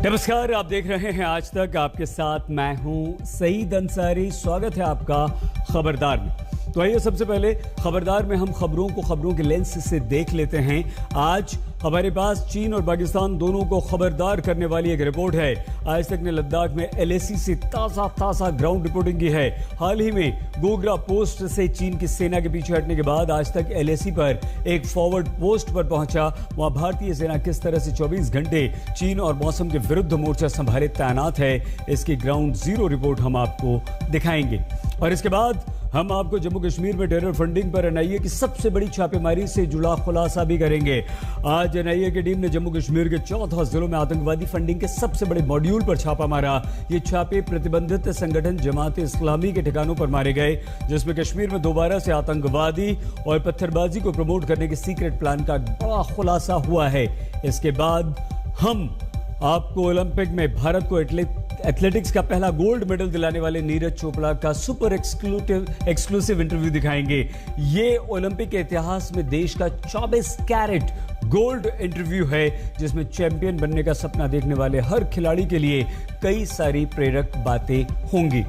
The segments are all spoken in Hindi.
नमस्कार, आप देख रहे हैं आज तक। आपके साथ मैं हूं सईद अंसारी। स्वागत है आपका खबरदार में। तो आइए सबसे पहले खबरदार में हम खबरों के लेंस से देख लेते हैं। आज हमारे पास चीन और पाकिस्तान दोनों को खबरदार करने वाली एक रिपोर्ट है। आज तक ने लद्दाख में LAC से ताजा ग्राउंड रिपोर्टिंग की है। हाल ही में गोगरा पोस्ट से चीन की सेना के पीछे हटने के बाद आज तक LAC पर एक फॉरवर्ड पोस्ट पर पहुंचा। वहां भारतीय सेना किस तरह से 24 घंटे चीन और मौसम के विरुद्ध मोर्चा संभाले तैनात है, इसकी ग्राउंड जीरो रिपोर्ट हम आपको दिखाएंगे। और इसके बाद हम आपको जम्मू कश्मीर में टेरर फंडिंग पर NIA की सबसे बड़ी छापेमारी से जुड़ा खुलासा भी करेंगे। आज NIA की टीम ने जम्मू कश्मीर के 14 जिलों में आतंकवादी फंडिंग के सबसे बड़े मॉड्यूल पर छापा मारा। ये छापे प्रतिबंधित संगठन जमात इस्लामी के ठिकानों पर मारे गए, जिसमें कश्मीर में दोबारा से आतंकवादी और पत्थरबाजी को प्रमोट करने के सीक्रेट प्लान का बड़ा खुलासा हुआ है। इसके बाद हम आपको ओलंपिक में भारत को एथलेटिक्स का पहला गोल्ड मेडल दिलाने वाले नीरज चोपड़ा का सुपर एक्सक्लूसिव इंटरव्यू दिखाएंगे। ये ओलंपिक के इतिहास में देश का 24 कैरेट गोल्ड इंटरव्यू है, जिसमें चैंपियन बनने का सपना देखने वाले हर खिलाड़ी के लिए कई सारी प्रेरक बातें होंगी।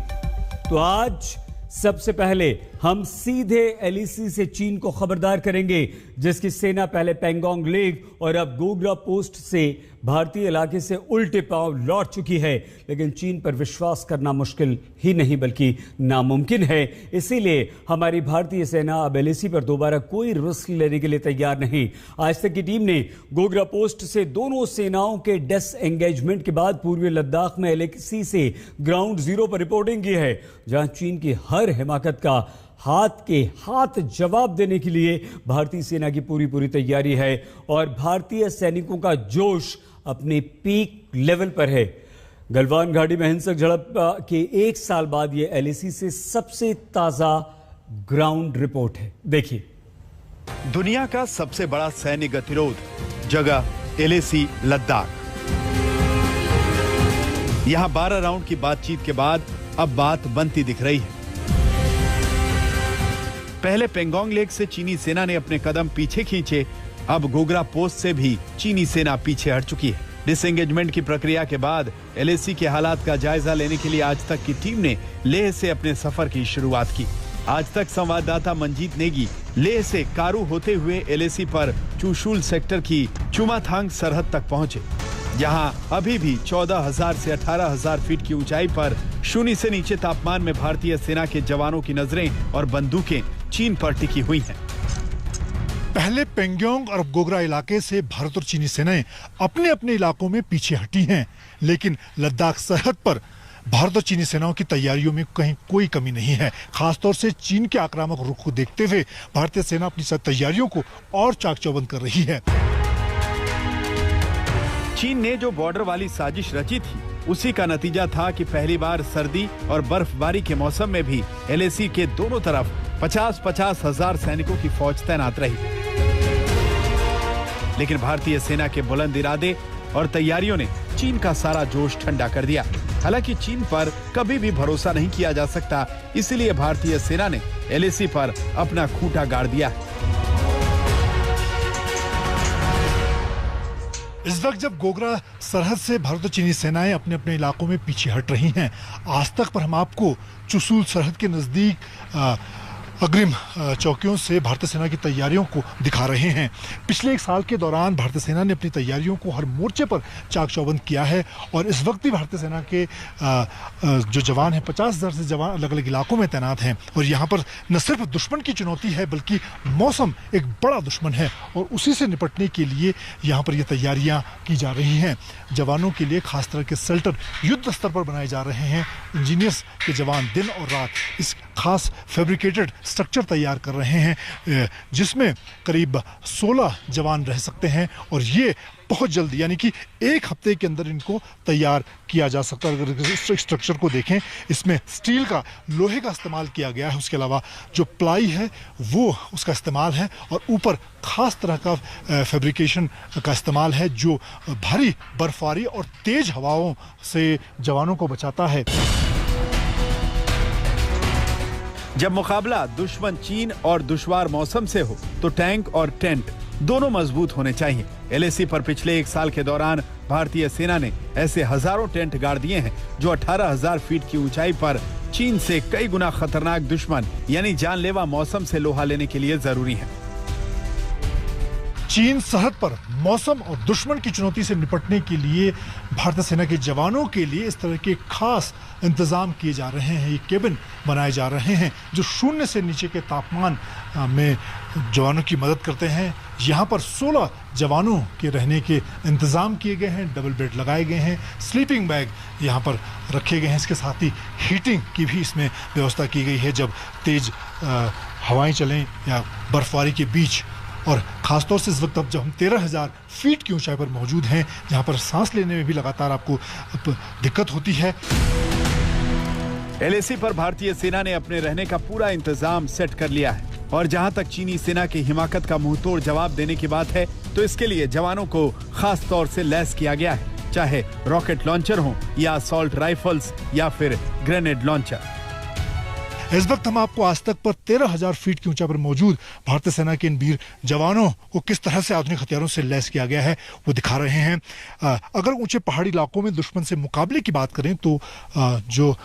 तो आज सबसे पहले हम सीधे LAC से चीन को खबरदार करेंगे, जिसकी सेना पहले पेंगोंग लेक और अब गोगरा पोस्ट से भारतीय इलाके से उल्टे पांव लौट चुकी है। लेकिन चीन पर विश्वास करना मुश्किल ही नहीं बल्कि नामुमकिन है। इसीलिए हमारी भारतीय सेना अब LAC पर दोबारा कोई रिस्क लेने के लिए तैयार नहीं। आज तक की टीम ने गोगरा पोस्ट से दोनों सेनाओं के डिसएंगेजमेंट के बाद पूर्वी लद्दाख में LAC से ग्राउंड जीरो पर रिपोर्टिंग की है, जहां चीन की हर हिमाकत का हाथ जवाब देने के लिए भारतीय सेना की पूरी तैयारी है और भारतीय सैनिकों का जोश अपने पीक लेवल पर है। गलवान घाटी में हिंसक झड़प के 1 साल बाद यह LAC से सबसे ताजा ग्राउंड रिपोर्ट है। देखिए, दुनिया का सबसे बड़ा सैन्य गतिरोध जगह LAC लद्दाख। यहां 12 राउंड की बातचीत के बाद अब बात बनती दिख रही है। पहले पेंगोंग लेक से चीनी सेना ने अपने कदम पीछे खींचे, अब गोगरा पोस्ट से भी चीनी सेना पीछे हट चुकी है। डिसएंगेजमेंट की प्रक्रिया के बाद LAC के हालात का जायजा लेने के लिए आज तक की टीम ने लेह से अपने सफर की शुरुआत की। आज तक संवाददाता मंजीत नेगी लेह से कारू होते हुए LAC पर चुशुल सेक्टर की चुमाथांग सरहद तक पहुंचे, जहां अभी भी 14,000 से 18,000 फीट की ऊंचाई पर शून्य से नीचे तापमान में भारतीय सेना के जवानों की नजरें और बंदूकें चीन पर टिकी हुई हैं। पहले पेंगोंग और गोगरा इलाके से भारत और चीनी सेनाएं अपने अपने इलाकों में पीछे हटी हैं, लेकिन लद्दाख सरहद पर भारत और चीनी सेनाओं की तैयारियों में कहीं कोई कमी नहीं है। खासतौर से चीन के आक्रामक रुख को देखते हुए भारतीय सेना अपनी तैयारियों को और चाक चौबंद कर रही है। चीन ने जो बॉर्डर वाली साजिश रची थी, उसी का नतीजा था कि पहली बार सर्दी और बर्फबारी के मौसम में भी LAC के दोनों तरफ 50-50 हजार सैनिकों की फौज तैनात रही। लेकिन भारतीय सेना के बुलंद इरादे और तैयारियों ने चीन का सारा जोश ठंडा कर दिया। हालांकि चीन पर कभी भी भरोसा नहीं किया जा सकता, इसलिए भारतीय सेना ने LAC पर अपना खूंटा गाड़ दिया। इस वक्त जब गोगरा सरहद से भारत और चीनी सेनाएं अपने अपने इलाकों में पीछे हट रही हैं, आज तक पर हम आपको चुशुल सरहद के नजदीक अग्रिम चौकियों से भारतीय सेना की तैयारियों को दिखा रहे हैं। पिछले 1 साल के दौरान भारतीय सेना ने अपनी तैयारियों को हर मोर्चे पर चाक चौबंद किया है और इस वक्त भी भारतीय सेना के जो जवान हैं, 50,000 से जवान अलग अलग इलाकों में तैनात हैं। और यहाँ पर न सिर्फ दुश्मन की चुनौती है, बल्कि मौसम एक बड़ा दुश्मन है और उसी से निपटने के लिए यहाँ पर ये तैयारियाँ की जा रही हैं। जवानों के लिए खास तरह के शेल्टर युद्ध स्तर पर बनाए जा रहे हैं। इंजीनियर्स के जवान दिन और रात इस खास फैब्रिकेटेड स्ट्रक्चर तैयार कर रहे हैं, जिसमें करीब 16 जवान रह सकते हैं और ये बहुत जल्दी यानी कि 1 हफ्ते के अंदर इनको तैयार किया जा सकता है। अगर इस स्ट्रक्चर को देखें, इसमें स्टील का, लोहे का इस्तेमाल किया गया है। उसके अलावा जो प्लाई है वो उसका इस्तेमाल है और ऊपर खास तरह का फैब्रिकेशन का इस्तेमाल है, जो भारी बर्फबारी और तेज हवाओं से जवानों को बचाता है। जब मुकाबला दुश्मन चीन और दुश्वार मौसम से हो, तो टैंक और टेंट दोनों मजबूत होने चाहिए। एलएसी पर पिछले 1 साल के दौरान भारतीय सेना ने ऐसे हजारों टेंट गाड़ दिए हैं जो 18,000 फीट की ऊंचाई पर चीन से कई गुना खतरनाक दुश्मन यानी जानलेवा मौसम से लोहा लेने के लिए जरूरी है। चीन सरहद पर मौसम और दुश्मन की चुनौती से निपटने के लिए भारतीय सेना के जवानों के लिए इस तरह के खास इंतजाम किए जा रहे हैं। ये केबिन बनाए जा रहे हैं जो 0 से नीचे के तापमान में जवानों की मदद करते हैं। यहाँ पर 16 जवानों के रहने के इंतजाम किए गए हैं, डबल बेड लगाए गए हैं, स्लीपिंग बैग यहाँ पर रखे गए हैं। इसके साथ ही हीटिंग की भी इसमें व्यवस्था की गई है जब तेज हवाएं चलें या बर्फबारी के बीच। और खासतौर से इस वक्त अब जब हम 13,000 फीट की ऊंचाई पर मौजूद हैं, जहां पर सांस लेने में भी लगातार आपको दिक्कत होती है। एलएसी पर भारतीय सेना ने अपने रहने का पूरा इंतजाम सेट कर लिया है और जहां तक चीनी सेना की हिमाकत का मुंहतोड़ जवाब देने की बात है तो इसके लिए जवानों को खास तौर से लैस किया गया है, चाहे रॉकेट लॉन्चर हो या असॉल्ट राइफल्स या फिर ग्रेनेड लॉन्चर। इस वक्त हम आपको आज तक पर 13,000 फीट की ऊंचाई पर मौजूद भारतीय सेना के इन वीर जवानों को किस तरह से आधुनिक हथियारों से लैस किया गया है वो दिखा रहे हैं। अगर ऊंचे पहाड़ी इलाकों में दुश्मन से मुकाबले की बात करें तो जो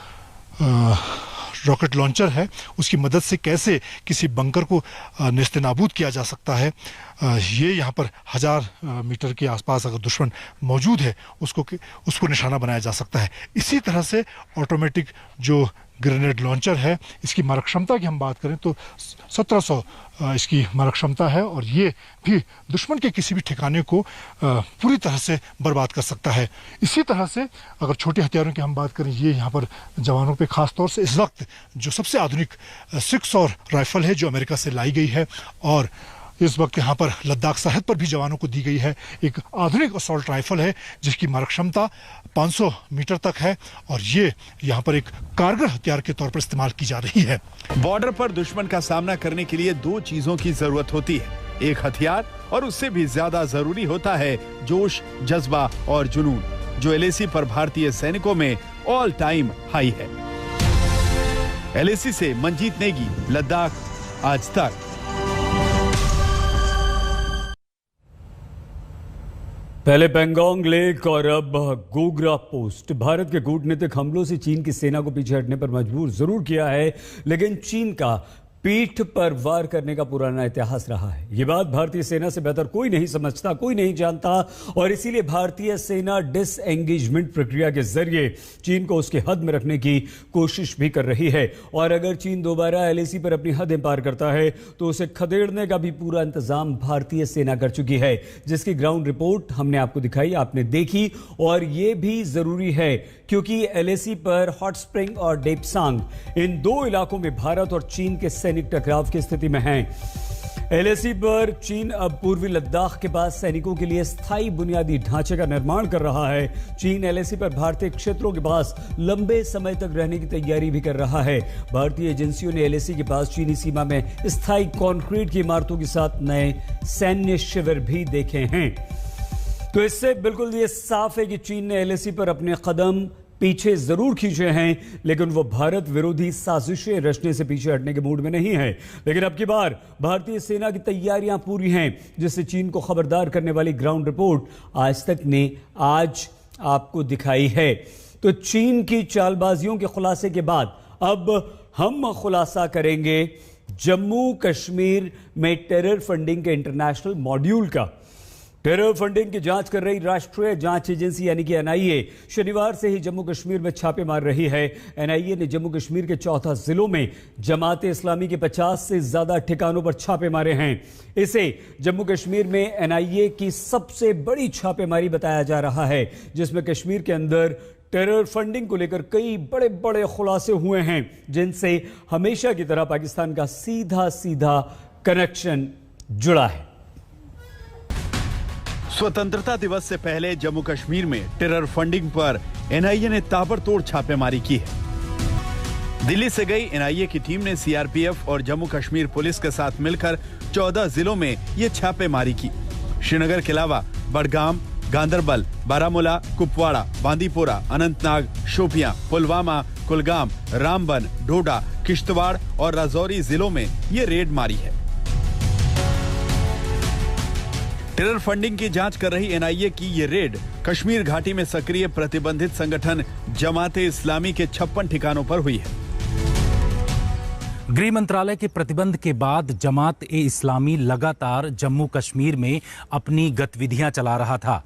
रॉकेट लॉन्चर है उसकी मदद से कैसे किसी बंकर को नेस्तनाबूद किया जा सकता है, ये यहाँ पर 1000 मीटर के आसपास अगर दुश्मन मौजूद है उसको निशाना बनाया जा सकता है। इसी तरह से ऑटोमेटिक जो ग्रेनेड लॉन्चर है इसकी मारक क्षमता की हम बात करें तो 1700 इसकी मारक क्षमता है और ये भी दुश्मन के किसी भी ठिकाने को पूरी तरह से बर्बाद कर सकता है। इसी तरह से अगर छोटे हथियारों की हम बात करें, ये यहाँ पर जवानों पे खास तौर से इस वक्त जो सबसे आधुनिक 600 राइफल है जो अमेरिका से लाई गई है और इस वक्त यहाँ पर लद्दाख सरहद पर भी जवानों को दी गई है एक आधुनिक असॉल्ट राइफल है जिसकी मारक क्षमता 500 मीटर तक है और ये यहाँ पर एक कारगर हथियार के तौर पर इस्तेमाल की जा रही है। बॉर्डर पर दुश्मन का सामना करने के लिए 2 चीजों की जरूरत होती है, एक हथियार और उससे भी ज्यादा जरूरी होता है जोश, जज्बा और जुनून, जो एलएसी पर भारतीय सैनिकों में ऑल टाइम हाई है। एलएसी से मंजीत नेगी, लद्दाख, आज तक। पहले पेंगोंग लेक और अब गोगरा पोस्ट। भारत के कूटनीतिक हमलों से चीन की सेना को पीछे हटने पर मजबूर जरूर किया है, लेकिन चीन का पीठ पर वार करने का पुराना इतिहास रहा है। ये बात भारतीय सेना से बेहतर कोई नहीं समझता, कोई नहीं जानता और इसीलिए भारतीय सेना डिसएंगेजमेंट प्रक्रिया के जरिए चीन को उसके हद में रखने की कोशिश भी कर रही है। और अगर चीन दोबारा एलएसी पर अपनी हदें पार करता है तो उसे खदेड़ने का भी पूरा इंतजाम भारतीय सेना कर चुकी है, जिसकी ग्राउंड रिपोर्ट हमने आपको दिखाई, आपने देखी। और यह भी जरूरी है क्योंकि एलएसी पर हॉट स्प्रिंग और डेपसांग, इन 2 इलाकों में भारत और चीन के सैनिक टकराव की स्थिति में हैं। एलएसी पर चीन अब पूर्वी लद्दाख के पास सैनिकों के लिए स्थायी बुनियादी ढांचे का निर्माण कर रहा है। चीन एलएसी पर भारतीय क्षेत्रों के पास लंबे समय तक रहने की तैयारी भी कर रहा है। भारतीय एजेंसियों ने एलएसी के पास चीनी सीमा में स्थायी कंक्रीट की इमारतों के साथ नए सैन्य शिविर भी देखे हैं। तो इससे बिल्कुल ये साफ है कि चीन ने एलएसी पर अपने कदम पीछे जरूर खींचे हैं, लेकिन वो भारत विरोधी साजिशें रचने से पीछे हटने के मूड में नहीं है। लेकिन अब की बार भारतीय सेना की तैयारियां पूरी हैं, जिससे चीन को खबरदार करने वाली ग्राउंड रिपोर्ट आज तक ने आज आपको दिखाई है। तो चीन की चालबाजियों के खुलासे के बाद अब हम खुलासा करेंगे जम्मू कश्मीर में टेरर फंडिंग के इंटरनेशनल मॉड्यूल का। टेरर फंडिंग की जांच कर रही राष्ट्रीय जांच एजेंसी यानी कि एनआईए शनिवार से ही जम्मू कश्मीर में छापे मार रही है। एनआईए ने जम्मू कश्मीर के 14 जिलों में जमात इस्लामी के 50 से ज्यादा ठिकानों पर छापे मारे हैं। इसे जम्मू कश्मीर में एनआईए की सबसे बड़ी छापेमारी बताया जा रहा है, जिसमें कश्मीर के अंदर टेरर फंडिंग को लेकर कई बड़े बड़े खुलासे हुए हैं, जिनसे हमेशा की तरह पाकिस्तान का सीधा सीधा कनेक्शन जुड़ा है। स्वतंत्रता दिवस से पहले जम्मू कश्मीर में टेरर फंडिंग पर एनआईए ने ताबड़तोड़ छापेमारी की है। दिल्ली से गई एनआईए की टीम ने सीआरपीएफ और जम्मू कश्मीर पुलिस के साथ मिलकर 14 जिलों में ये छापेमारी की। श्रीनगर के अलावा बडगाम, गांदरबल, बारामूला, कुपवाड़ा, बांदीपोरा, अनंतनाग, शोपियां, पुलवामा, कुलगाम, रामबन, डोडा, किश्तवाड़ और राजौरी जिलों में ये रेड मारी है। टेरर फंडिंग की जांच कर रही एनआईए की ये रेड कश्मीर घाटी में सक्रिय प्रतिबंधित संगठन जमाते इस्लामी के 56 ठिकानों पर हुई है। गृह मंत्रालय के प्रतिबंध के बाद जमात ए इस्लामी लगातार जम्मू कश्मीर में अपनी गतिविधियां चला रहा था।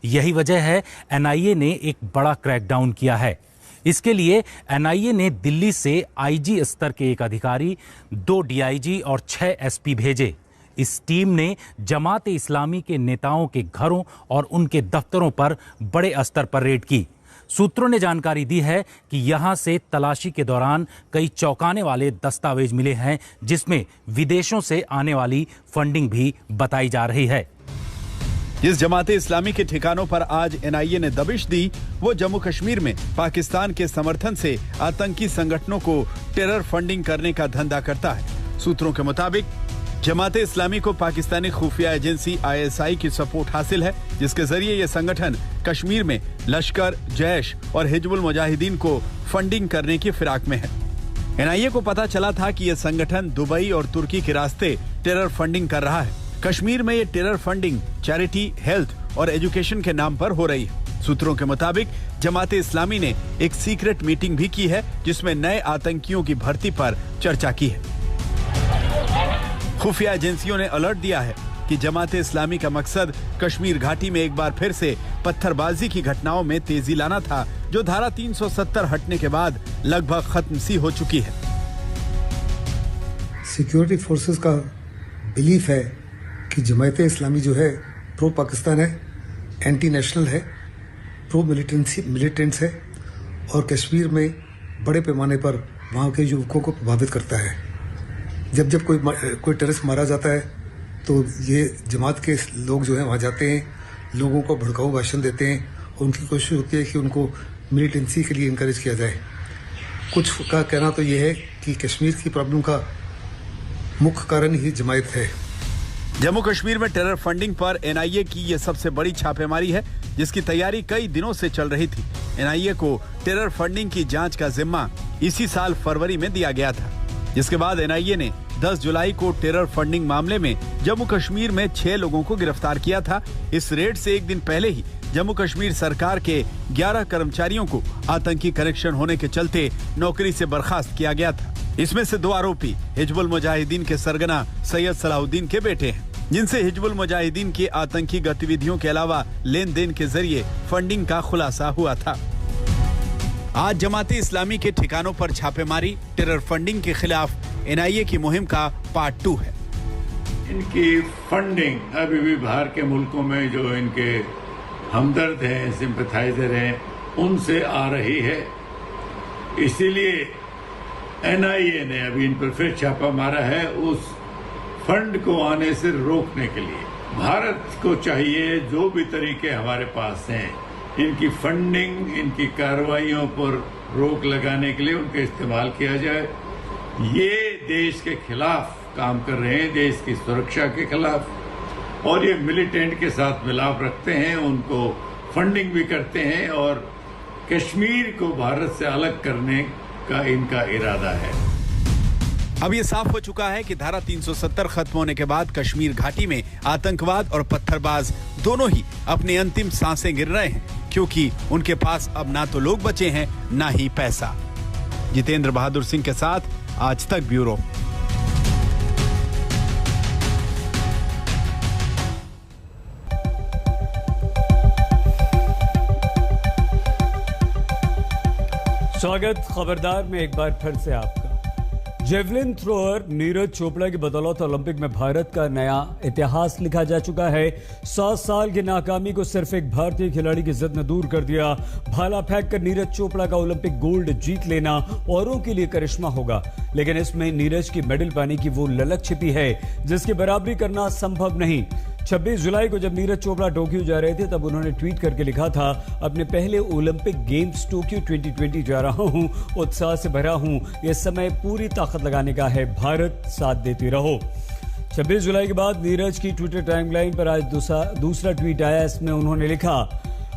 यही वजह है एनआईए ने एक बड़ा क्रैकडाउन किया है। इसके लिए एनआईए ने दिल्ली से आईजी स्तर के एक अधिकारी, 2 डीआईजी और 6 एसपी भेजे। इस टीम ने जमात ए इस्लामी के नेताओं के घरों और उनके दफ्तरों पर बड़े स्तर पर रेड की। सूत्रों ने जानकारी दी है कि यहां से तलाशी के दौरान कई चौंकाने वाले दस्तावेज मिले हैं, जिसमें विदेशों से आने वाली फंडिंग भी बताई जा रही है। जिस जमाते इस्लामी के ठिकानों पर आज एनआईए ने दबिश दी, वो जम्मू कश्मीर में पाकिस्तान के समर्थन से आतंकी संगठनों को टेरर फंडिंग करने का धंधा करता है। सूत्रों के मुताबिक जमाते इस्लामी को पाकिस्तानी खुफिया एजेंसी आईएसआई की सपोर्ट हासिल है, जिसके जरिए यह संगठन कश्मीर में लश्कर, जैश और हिजबुल मुजाहिदीन को फंडिंग करने की फिराक में है। एनआईए को पता चला था कि यह संगठन दुबई और तुर्की के रास्ते टेरर फंडिंग कर रहा है। कश्मीर में ये टेरर फंडिंग चैरिटी, हेल्थ और एजुकेशन के नाम पर हो रही है। सूत्रों के मुताबिक जमाते इस्लामी ने एक सीक्रेट मीटिंग भी की है, जिसमें नए आतंकियों की भर्ती पर चर्चा की है। खुफिया एजेंसियों ने अलर्ट दिया है कि जमाते इस्लामी का मकसद कश्मीर घाटी में एक बार फिर से पत्थरबाजी की घटनाओं में तेजी लाना था, जो धारा 370 हटने के बाद लगभग खत्म सी हो चुकी है। सिक्योरिटी फोर्सेस का बिलीफ है कि जमाते इस्लामी जो है प्रो पाकिस्तान है, एंटी नेशनल है, प्रो मिलिटेंट्स है और कश्मीर में बड़े पैमाने पर वहाँ के युवकों को प्रभावित करता है। जब कोई टेररिस्ट मारा जाता है तो ये जमात के लोग जो हैं वहाँ जाते हैं, लोगों को भड़काऊ भाषण देते हैं और उनकी कोशिश होती है कि उनको मिलिटेंसी के लिए इनकरेज किया जाए। कुछ का कहना तो ये है कि कश्मीर की प्रॉब्लम का मुख्य कारण ही जमात है। जम्मू कश्मीर में टेरर फंडिंग पर एनआईए की यह सबसे बड़ी छापेमारी है, जिसकी तैयारी कई दिनों से चल रही थी। एनआईए को टेरर फंडिंग की जांच का जिम्मा इसी साल फरवरी में दिया गया था, जिसके बाद एनआईए ने 10 जुलाई को टेरर फंडिंग मामले में जम्मू कश्मीर में 6 लोगों को गिरफ्तार किया था। इस रेड से एक दिन पहले ही जम्मू कश्मीर सरकार के 11 कर्मचारियों को आतंकी कनेक्शन होने के चलते नौकरी से बर्खास्त किया गया था। इसमें से 2 आरोपी हिजबुल मुजाहिदीन के सरगना सैयद सलाहुद्दीन के बेटे हैं, जिनसे हिजबुल मुजाहिदीन की आतंकी गतिविधियों के अलावा लेन देन के जरिए फंडिंग का खुलासा हुआ था। आज जमाते इस्लामी के ठिकानों पर छापेमारी टेरर फंडिंग के खिलाफ एनआईए की मुहिम का पार्ट 2 है। इनकी फंडिंग अभी भी बाहर के मुल्कों में जो इनके हमदर्द हैं, सिंपैथाइजर हैं, उनसे आ रही है। इसीलिए एनआईए ने अभी इन पर फिर छापा मारा है, उस फंड को आने से रोकने के लिए। भारत को चाहिए जो भी तरीके हमारे पास हैं, इनकी फंडिंग, इनकी कार्रवाइयों पर रोक लगाने के लिए उनका इस्तेमाल किया जाए। ये देश के खिलाफ काम कर रहे हैं, देश की सुरक्षा के खिलाफ, और ये मिलिटेंट के साथ मिलाप रखते हैं, उनको फंडिंग भी करते हैं और कश्मीर को भारत से अलग करने का इनका इरादा है। अब ये साफ हो चुका है कि धारा 370 खत्म होने के बाद कश्मीर घाटी में आतंकवाद और पत्थरबाज दोनों ही अपनी अंतिम सांसें गिर रहे हैं, क्योंकि उनके पास अब ना तो लोग बचे हैं, ना ही पैसा। जितेंद्र बहादुर सिंह के साथ आज तक ब्यूरो। स्वागत खबरदार में एक बार फिर से आपका। जेवलिन थ्रोअर नीरज चोपड़ा की बदौलत ओलंपिक में भारत का नया इतिहास लिखा जा चुका है। 7 साल की नाकामी को सिर्फ एक भारतीय खिलाड़ी की जिद ने दूर कर दिया। भाला फेंककर नीरज चोपड़ा का ओलंपिक गोल्ड जीत लेना औरों के लिए करिश्मा होगा, लेकिन इसमें नीरज की मेडल पाने की वो ललक छिपी है जिसकी बराबरी करना संभव नहीं। 26 जुलाई को जब नीरज चोपड़ा टोक्यो जा रहे थे, तब उन्होंने ट्वीट करके लिखा था, अपने पहले ओलंपिक गेम्स टोक्यो 2020 जा रहा हूं, उत्साह से भरा हूं, यह समय पूरी ताकत लगाने का है, भारत साथ देते रहो। 26 जुलाई के बाद नीरज की ट्विटर टाइमलाइन पर आज दूसरा ट्वीट आया। इसमें उन्होंने लिखा,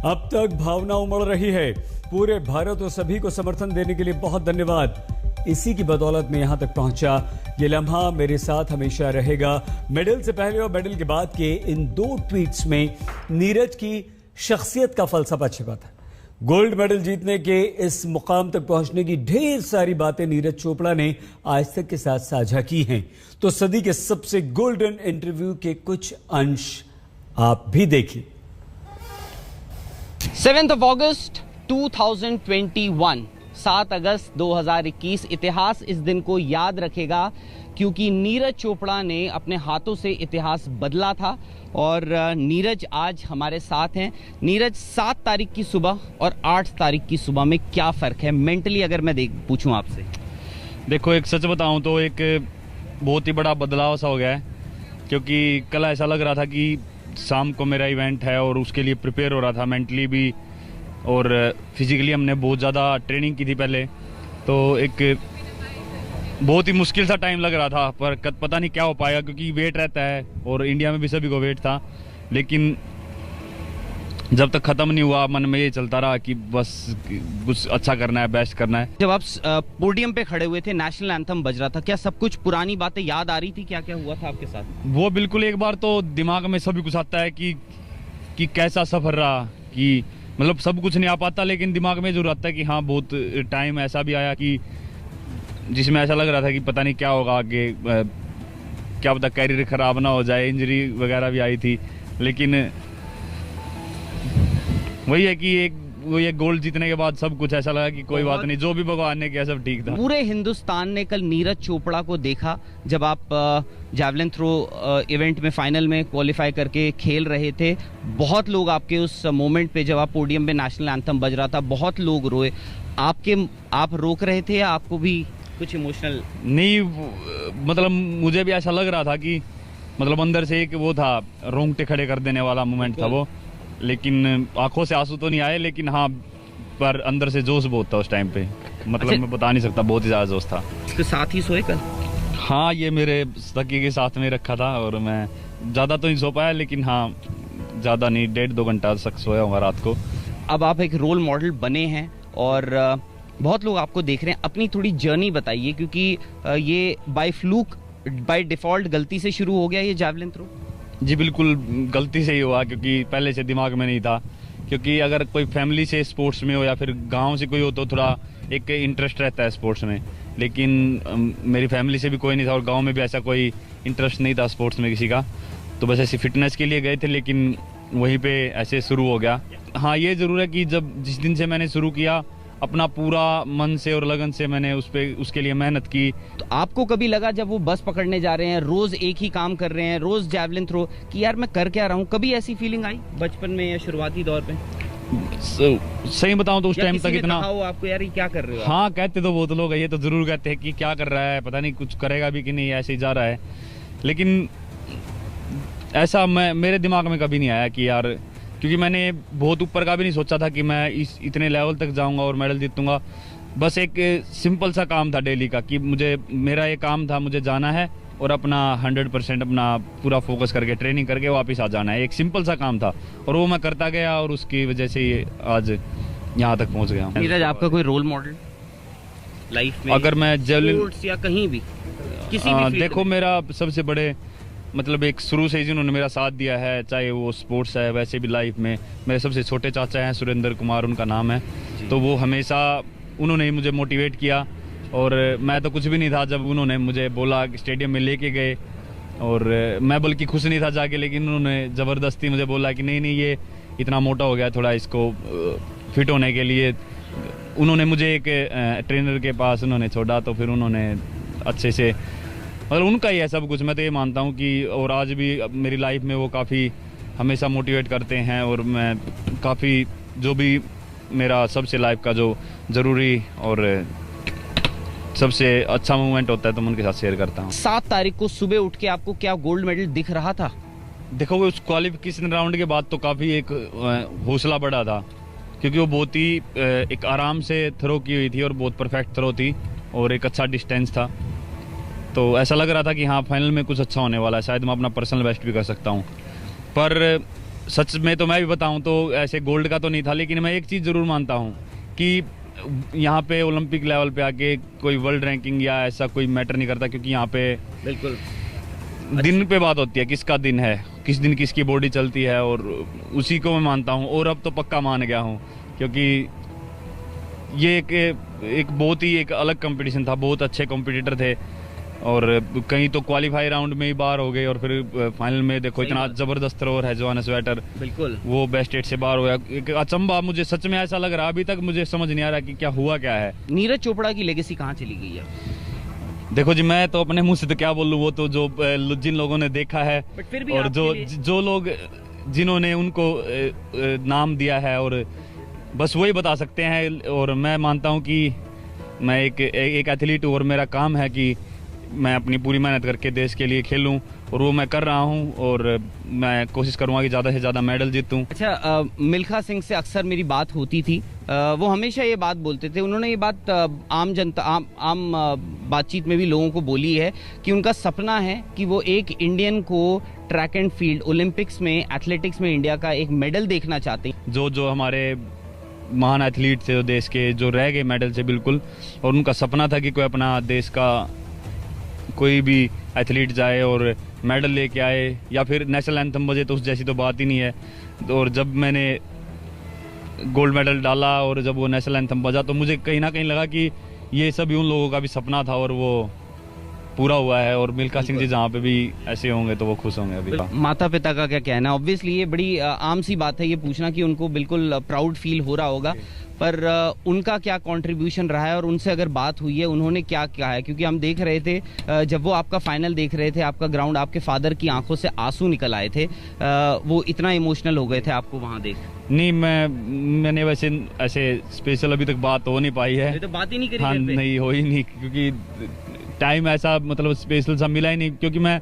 अब तक भावना उमड़ रही है, पूरे भारत और सभी को समर्थन देने के लिए बहुत धन्यवाद। इसी की बदौलत मैं यहां तक पहुंचा। ये लम्हा मेरे साथ हमेशा रहेगा। मेडल से पहले और मेडल के बाद के इन 2 ट्वीट्स में नीरज की शख्सियत का फलसफा छिपा था। गोल्ड मेडल जीतने के इस मुकाम तक पहुंचने की ढेर सारी बातें नीरज चोपड़ा ने आज तक के साथ साझा की हैं। तो सदी के सबसे गोल्डन इंटरव्यू के कुछ अंश आप भी देखिए। 7 अगस्त 2021, 7 अगस्त 2021 इतिहास इस दिन को याद रखेगा, क्योंकि नीरज चोपड़ा ने अपने हाथों से इतिहास बदला था। और नीरज आज हमारे साथ हैं। नीरज, 7 तारीख की सुबह और 8 तारीख की सुबह में क्या फ़र्क है मेंटली, अगर मैं पूछूं आपसे? देखो, एक सच बताऊं तो एक बहुत ही बड़ा बदलाव सा हो गया है, क्योंकि कल ऐसा लग रहा था कि शाम को मेरा इवेंट है और उसके लिए प्रिपेयर हो रहा था, मेंटली भी और फिजिकली हमने बहुत ज़्यादा ट्रेनिंग की थी पहले। तो एक बहुत ही मुश्किल सा टाइम लग रहा था, पर पता नहीं क्या हो पाएगा, क्योंकि वेट रहता है और इंडिया में भी सभी को वेट था। लेकिन जब तक ख़त्म नहीं हुआ मन में ये चलता रहा कि बस कुछ अच्छा करना है, बेस्ट करना है। जब आप पोडियम पे खड़े हुए थे, नेशनल एंथम बज रहा था, क्या सब कुछ पुरानी बातें याद आ रही थी? क्या क्या हुआ था आपके साथ? वो बिल्कुल, एक बार तो दिमाग में सभी कुछ आता है कि कैसा सफ़र रहा, कि मतलब सब कुछ नहीं आ पाता, लेकिन दिमाग में जरूर आता है कि हाँ, बहुत टाइम ऐसा भी आया कि जिसमें ऐसा लग रहा था कि पता नहीं क्या होगा आगे, क्या पता कैरियर खराब ना हो जाए, इंजरी वगैरह भी आई थी। लेकिन वही है कि ये गोल्ड जीतने के बाद सब कुछ ऐसा लगा कि कोई बात नहीं, जो भी भगवान ने किया सब ठीक था। पूरे हिंदुस्तान ने कल नीरज चोपड़ा को देखा जब आप जैवलिन थ्रो इवेंट में फाइनल में क्वालिफाई करके खेल रहे थे। बहुत लोग आपके उस मोमेंट पे, जब आप पोडियम पे नेशनल एंथम बज रहा था, बहुत लोग रोए। आप रोक रहे थे या आपको भी कुछ इमोशनल? नहीं, मतलब मुझे भी ऐसा लग रहा था कि मतलब अंदर से एक वो था, रोंगटे खड़े कर देने वाला मोमेंट था वो। लेकिन आंखों से आंसू तो नहीं आए, लेकिन हाँ, पर अंदर से जोश बहुत था उस टाइम पे। मतलब मैं बता नहीं सकता, बहुत ही ज्यादा जोश था। इसके साथ ही सोए कल? हाँ, ये मेरे तकिए के साथ में रखा था और मैं ज्यादा तो नहीं सो पाया, लेकिन हाँ ज्यादा नहीं, 1.5-2 घंटा तक सोया हूँ रात को। अब आप एक रोल मॉडल बने हैं और बहुत लोग आपको देख रहे हैं। अपनी थोड़ी जर्नी बताइए, क्योंकि ये बाय फ्लूक, बाय डिफॉल्ट गलती से शुरू हो गया ये जैवलिन थ्रो? जी बिल्कुल, गलती से ही हुआ, क्योंकि पहले से दिमाग में नहीं था। क्योंकि अगर कोई फैमिली से स्पोर्ट्स में हो या फिर गांव से कोई हो तो थोड़ा एक इंटरेस्ट रहता है स्पोर्ट्स में, लेकिन मेरी फैमिली से भी कोई नहीं था और गांव में भी ऐसा कोई इंटरेस्ट नहीं था स्पोर्ट्स में किसी का। तो बस ऐसे फिटनेस के लिए गए थे, लेकिन वहीं पे ऐसे शुरू हो गया। हाँ, ये ज़रूर है कि जिस दिन से मैंने शुरू किया, अपना पूरा मन से और लगन से मैंने उसके लिए मेहनत की। तो आपको कभी लगा जब वो बस पकड़ने जा रहे हैं, रोज एक ही काम कर रहे हैं, रोज जैवलिन थ्रो, कि यार मैं कर क्या रहा हूँ? कभी ऐसी फीलिंग आई बचपन में या शुरुआती दौर पे? सही बताऊं तो उस टाइम तक इतना आपको, यार ये क्या कर रहे हो? हाँ, कहते तो बहुत लोग, ये तो जरूर कहते हैं कि क्या कर रहा है, पता नहीं कुछ करेगा भी कि नहीं, ऐसे ही जा रहा है। लेकिन ऐसा मेरे दिमाग में कभी नहीं आया कि यार, क्योंकि मैंने बहुत ऊपर का भी नहीं सोचा था कि मैं इतने लेवल तक जाऊंगा और मेडल जीतूंगा। बस एक सिंपल सा काम था डेली का, कि मेरा ये काम था, मुझे जाना है और अपना 100% अपना पूरा फोकस करके ट्रेनिंग करके वापस आ जाना है। एक सिंपल सा काम था और वो मैं करता गया और उसकी वजह से ये आज यहाँ तक पहुँच गया हूँ। नीरज, आपका कोई रोल मॉडल लाइफ में? अगर मैं जैवलिन या कहीं भी किसी भी देखो, मेरा सबसे बड़े मतलब एक शुरू से ही जिन्होंने मेरा साथ दिया है, चाहे वो स्पोर्ट्स है, वैसे भी लाइफ में मेरे सबसे छोटे चाचा हैं, सुरेंद्र कुमार उनका नाम है। तो वो हमेशा उन्होंने ही मुझे मोटिवेट किया और मैं तो कुछ भी नहीं था जब उन्होंने मुझे बोला, स्टेडियम में लेके गए और मैं बल्कि खुश नहीं था जाके, लेकिन उन्होंने ज़बरदस्ती मुझे बोला कि नहीं ये इतना मोटा हो गया, थोड़ा इसको फिट होने के लिए उन्होंने मुझे एक ट्रेनर के पास उन्होंने छोड़ा। तो फिर उन्होंने अच्छे से, मतलब उनका ही है सब कुछ, मैं तो ये मानता हूँ कि, और आज भी मेरी लाइफ में वो काफ़ी हमेशा मोटिवेट करते हैं और मैं काफ़ी, जो भी मेरा सबसे लाइफ का जो ज़रूरी और सबसे अच्छा मोमेंट होता है तो मैं उनके साथ शेयर करता हूँ। 7 तारीख को सुबह उठ के आपको क्या गोल्ड मेडल दिख रहा था? देखो, उस क्वालिफिकेशन राउंड के बाद तो काफ़ी एक हौसला बढ़ा था, क्योंकि वो बहुत ही एक आराम से थ्रो की हुई थी और बहुत परफेक्ट थ्रो थी और एक अच्छा डिस्टेंस था। तो ऐसा लग रहा था कि हाँ, फाइनल में कुछ अच्छा होने वाला है, शायद मैं अपना पर्सनल बेस्ट भी कर सकता हूँ। पर सच में तो मैं भी बताऊँ तो ऐसे गोल्ड का तो नहीं था, लेकिन मैं एक चीज़ ज़रूर मानता हूँ कि यहाँ पे ओलंपिक लेवल पे आके कोई वर्ल्ड रैंकिंग या ऐसा कोई मैटर नहीं करता, क्योंकि यहाँ पे बिल्कुल दिन पे बात होती है, किसका दिन है, किस दिन किसकी बॉडी चलती है, और उसी को मैं मानता हूँ। और अब तो पक्का मान गया हूँ, क्योंकि ये एक बहुत ही एक अलग कंपटीशन था, बहुत अच्छे कॉम्पिटिटर थे, और कहीं तो क्वालिफाई राउंड में ही बाहर हो गए, और फिर फाइनल में देखो इतना जबरदस्त थ्रोअर है जोहानेस वेटर, बिल्कुल वो बेस्ट 8 से बाहर हो गया। एक अचंभा, मुझे सच में ऐसा लग रहा है, अभी तक मुझे समझ नहीं आ रहा कि क्या हुआ क्या है। नीरज चोपड़ा की लेगेसी कहाँ चली गई है? देखो जी, मैं तो अपने मुंह से तो क्या बोलूं, वो तो जो जिन लोगों ने देखा है, और जो लोग जिन्होंने उनको नाम दिया है, और बस वही बता सकते हैं। और मैं मानता हूं कि मैं एक एथलीट हूं, और मेरा काम है कि मैं अपनी पूरी मेहनत करके देश के लिए खेलूं, और वो मैं कर रहा हूं, और मैं कोशिश करूंगा कि ज़्यादा से ज़्यादा मेडल जीतूं। अच्छा, मिल्खा सिंह से अक्सर मेरी बात होती थी, वो हमेशा ये बात बोलते थे, उन्होंने ये बात आम बातचीत में भी लोगों को बोली है कि उनका सपना है कि वो एक इंडियन को ट्रैक एंड फील्ड ओलंपिक्स में, एथलेटिक्स में इंडिया का एक मेडल देखना चाहते हैं। जो हमारे महान एथलीट थे देश के, जो रह गए मेडल से बिल्कुल, और उनका सपना था कि कोई अपना देश का कोई भी एथलीट जाए और मेडल लेके आए, या फिर नेशनल एंथम बजे, तो उस जैसी तो बात ही नहीं है। और जब मैंने गोल्ड मेडल डाला और जब वो नेशनल एंथम बजा, तो मुझे कहीं ना कहीं लगा कि ये सभी उन लोगों का भी सपना था, और वो पूरा हुआ है। और मिल्खा सिंह जी जहाँ पे भी ऐसे होंगे तो वो खुश होंगे। अभी माता पिता का क्या कहना है? ऑब्वियसली ये बड़ी आम सी बात है ये पूछना कि उनको बिल्कुल प्राउड फील हो रहा होगा, पर उनका क्या कंट्रीब्यूशन रहा है, और उनसे अगर बात हुई है, उन्होंने क्या कहा है? क्योंकि हम देख रहे थे जब वो आपका फाइनल देख रहे थे, आपका ग्राउंड, आपके फादर की आंखों से आंसू निकल आए थे, वो इतना इमोशनल हो गए थे आपको वहां देख। नहीं, मैंने वैसे ऐसे स्पेशल अभी तक बात हो नहीं पाई है, तो बात ही नहीं करी। हाँ, नहीं हो ही नहीं, क्योंकि टाइम ऐसा मतलब स्पेशल सा मिला ही नहीं, क्योंकि मैं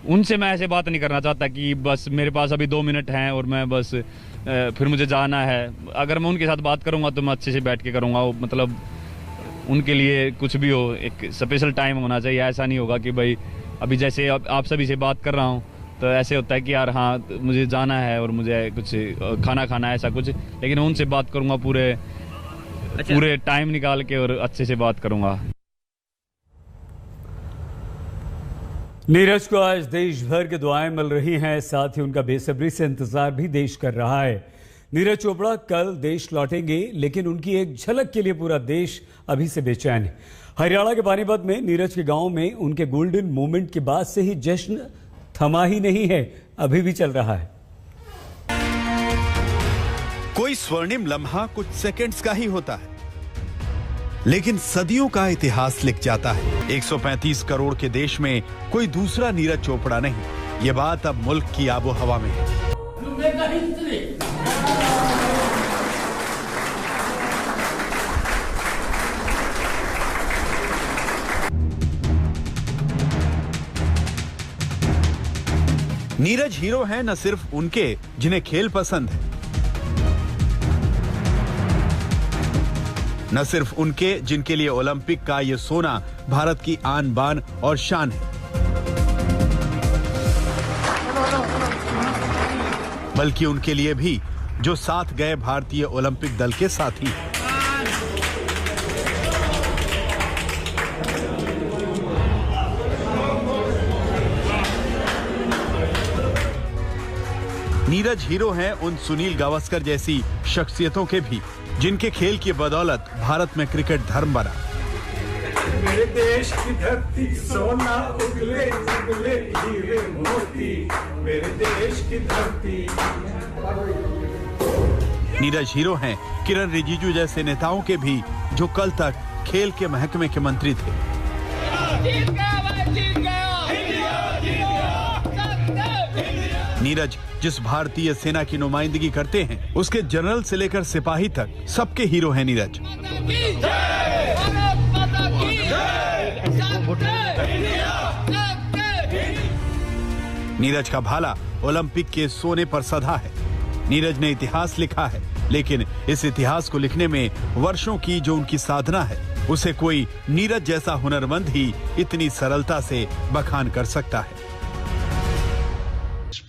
उनसे ऐसे बात नहीं करना चाहता कि बस मेरे पास अभी 2 मिनट हैं और मैं बस फिर मुझे जाना है। अगर मैं उनके साथ बात करूंगा तो मैं अच्छे से बैठ के करूंगा, मतलब उनके लिए कुछ भी हो, एक स्पेशल टाइम होना चाहिए। ऐसा नहीं होगा कि भाई अभी जैसे आप सभी से बात कर रहा हूँ तो ऐसे होता है कि यार हाँ मुझे जाना है और मुझे कुछ खाना खाना है, ऐसा कुछ, लेकिन उनसे बात करूंगा पूरे टाइम निकाल के और अच्छे से बात करूंगा। नीरज को आज देश भर की दुआएं मिल रही हैं, साथ ही उनका बेसब्री से इंतजार भी देश कर रहा है। नीरज चोपड़ा कल देश लौटेंगे, लेकिन उनकी एक झलक के लिए पूरा देश अभी से बेचैन है। हरियाणा के पानीपत में नीरज के गांव में उनके गोल्डन मोमेंट के बाद से ही जश्न थमा ही नहीं है, अभी भी चल रहा है। कोई स्वर्णिम लम्हा कुछ सेकंड्स का ही होता है, लेकिन सदियों का इतिहास लिख जाता है। 135 करोड़ के देश में कोई दूसरा नीरज चोपड़ा नहीं। ये बात अब मुल्क की आबो हवा में है। नीरज हीरो हैं न सिर्फ उनके जिन्हें खेल पसंद है, न सिर्फ उनके जिनके लिए ओलंपिक का ये सोना भारत की आन बान और शान है, बल्कि उनके लिए भी जो साथ गए भारतीय ओलंपिक दल के साथी हैं। नीरज हीरो हैं उन सुनील गावस्कर जैसी शख्सियतों के भी, जिनके खेल की बदौलत भारत में क्रिकेट धर्म बना। मेरे देश की धरती सोना उगले उगले हीरे मोती, मेरे देश की धरती। नीरज हीरो हैं किरण रिजिजू जैसे नेताओं के भी, जो कल तक खेल के महकमे के मंत्री थे। नीरज जिस भारतीय सेना की नुमाइंदगी करते हैं, उसके जनरल से लेकर सिपाही तक सबके हीरो हैं नीरज। नीरज का भाला ओलंपिक के सोने पर सधा है। नीरज ने इतिहास लिखा है, लेकिन इस इतिहास को लिखने में वर्षों की जो उनकी साधना है, उसे कोई नीरज जैसा हुनरमंद ही इतनी सरलता से बखान कर सकता है।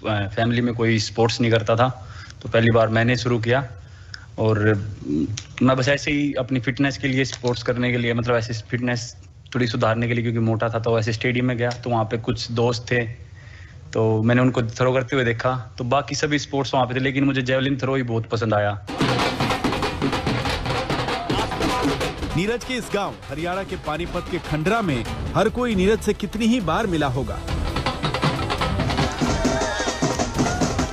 फैमिली में कोई स्पोर्ट्स नहीं करता था, तो पहली बार मैंने शुरू किया और मैं बस ऐसे ही अपनी फिटनेस के लिए, स्पोर्ट्स करने के लिए, मतलब ऐसे फिटनेस थोड़ी सुधारने के लिए, क्योंकि मोटा था, तो ऐसे स्टेडियम में गया तो वहाँ पे कुछ दोस्त थे, तो मैंने उनको थ्रो करते हुए देखा। तो बाकी सभी स्पोर्ट्स वहाँ पे थे, लेकिन मुझे जेवलिन थ्रो ही बहुत पसंद आया। नीरज के इस गांव हरियाणा के पानीपत के खंडरा में हर कोई नीरज से कितनी ही बार मिला होगा।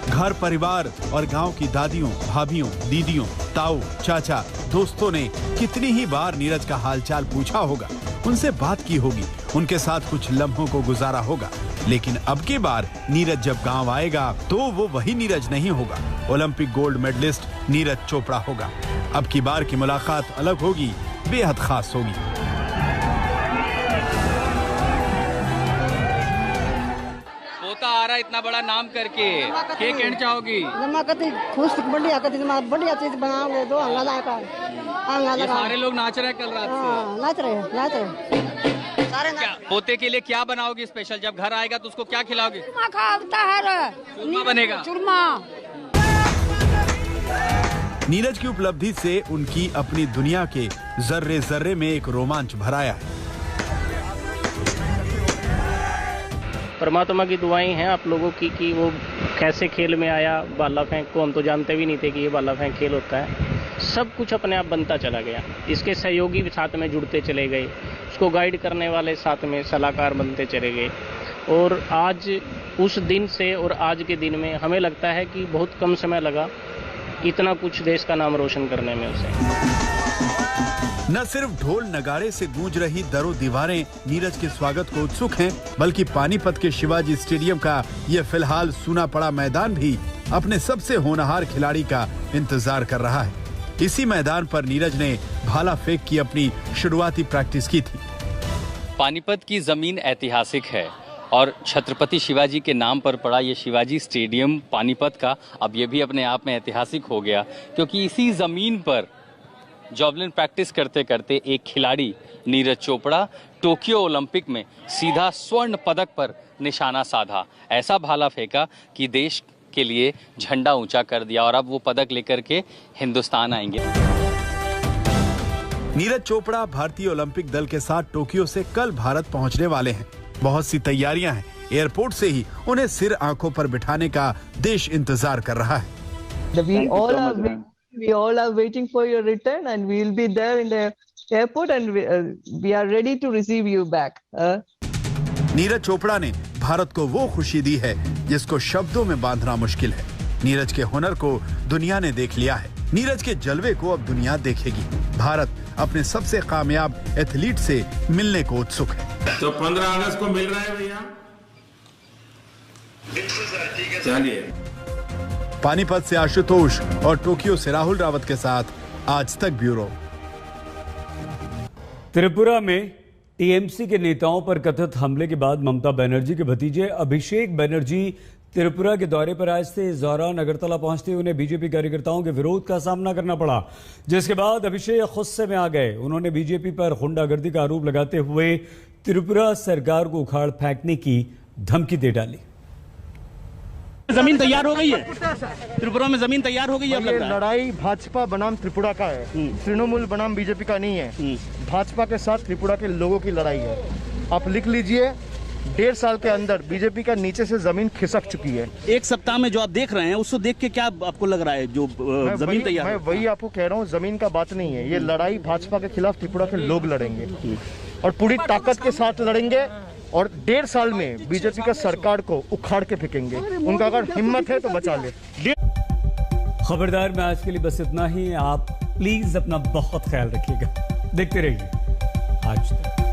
घर परिवार और गांव की दादियों, भाभियों, दीदियों, ताऊ, चाचा, दोस्तों ने कितनी ही बार नीरज का हालचाल पूछा होगा, उनसे बात की होगी, उनके साथ कुछ लम्हों को गुजारा होगा। लेकिन अब की बार नीरज जब गांव आएगा तो वो वही नीरज नहीं होगा, Olympic gold medalist Neeraj Chopra होगा। अब की बार की मुलाकात अलग होगी, बेहद खास होगी। पोता आ रहा इतना बड़ा नाम करके, क्या कहना चाहोगी? खुश बढ़िया चीज बनाओगे दो ये सारे लोग नाच रहे हैं कल रात से। नाच रहे क्या पोते के लिए क्या बनाओगे स्पेशल? जब घर आएगा तो उसको क्या खिलाओगे? चूरमा बनेगा। चूरमा। नीरज की उपलब्धि से उनकी अपनी दुनिया के जर्रे जर्रे में एक रोमांच भराया है। परमात्मा की दुआएं हैं आप लोगों की कि वो कैसे खेल में आया। भाला फेंक को हम तो जानते भी नहीं थे कि ये भाला फेंक खेल होता है। सब कुछ अपने आप बनता चला गया। इसके सहयोगी भी साथ में जुड़ते चले गए, उसको गाइड करने वाले साथ में सलाहकार बनते चले गए। और आज उस दिन से और आज के दिन में हमें लगता है कि बहुत कम समय लगा इतना कुछ देश का नाम रोशन करने में उसे। न सिर्फ ढोल नगाड़े से गूंज रही दरों दीवारें नीरज के स्वागत को उत्सुक हैं, बल्कि पानीपत के शिवाजी स्टेडियम का ये फिलहाल सूना पड़ा मैदान भी अपने सबसे होनहार खिलाड़ी का इंतजार कर रहा है। इसी मैदान पर नीरज ने भाला फेंक की अपनी शुरुआती प्रैक्टिस की थी। पानीपत की जमीन ऐतिहासिक है और छत्रपति शिवाजी के नाम पर पड़ा ये शिवाजी स्टेडियम पानीपत का अब ये भी अपने आप में ऐतिहासिक हो गया, क्योंकि इसी जमीन पर जॉवलिन प्रैक्टिस करते करते एक खिलाड़ी नीरज चोपड़ा टोक्यो ओलंपिक में सीधा स्वर्ण पदक पर निशाना साधा। ऐसा भाला फेंका कि देश के लिए झंडा ऊंचा कर दिया और अब वो पदक लेकर के हिंदुस्तान आएंगे। नीरज चोपड़ा भारतीय ओलंपिक दल के साथ टोक्यो से कल भारत पहुंचने वाले हैं। बहुत सी तैयारियां हैं। एयरपोर्ट से ही उन्हें सिर आंखों पर बिठाने का देश इंतजार कर रहा है। We all are waiting for your return and we will be there in the airport and we are ready to receive you back. Neeraj Chopra ने भारत को वो खुशी दी है जिसको शब्दों में बांधना मुश्किल है। नीरज के हुनर को दुनिया ने देख लिया है। नीरज के जलवे को अब दुनिया देखेगी। भारत अपने सबसे कामयाब एथलीट से मिलने को उत्सुक है। तो 15 अगस्त को मिल रहा है भैया। चलिए। पानीपत से आशुतोष और टोक्यो से राहुल रावत के साथ आज तक ब्यूरो। त्रिपुरा में टीएमसी के नेताओं पर कथित हमले के बाद ममता बनर्जी के भतीजे अभिषेक बनर्जी त्रिपुरा के दौरे पर आए थे। इस दौरान अगरतला पहुंचते उन्हें बीजेपी कार्यकर्ताओं के विरोध का सामना करना पड़ा, जिसके बाद अभिषेक गुस्से में आ गए। उन्होंने बीजेपी पर गुंडागर्दी का आरोप लगाते हुए त्रिपुरा सरकार को उखाड़ फेंकने की धमकी दे डाली। जमीन तैयार हो गई है, त्रिपुरा में जमीन तैयार हो गई है। ये लड़ाई भाजपा बनाम त्रिपुरा का है, तृणमूल बनाम बीजेपी का नहीं है। भाजपा के साथ त्रिपुरा के लोगों की लड़ाई है। आप लिख लीजिए, 1.5 साल के अंदर बीजेपी का नीचे से जमीन खिसक चुकी है। एक सप्ताह में जो आप देख रहे हैं उसको देख के क्या आपको लग रहा है? जो जमीन तैयार, मैं वही आपको कह रहा हूँ, जमीन का बात नहीं है। ये लड़ाई भाजपा के खिलाफ त्रिपुरा के लोग लड़ेंगे और पूरी ताकत के साथ लड़ेंगे और 1.5 साल में बीजेपी का सरकार को उखाड़ के फेंकेंगे। उनका अगर हिम्मत है तो बचा ले। खबरदार में आज के लिए बस इतना ही। आप प्लीज अपना बहुत ख्याल रखिएगा। देखते रहिए आज तक।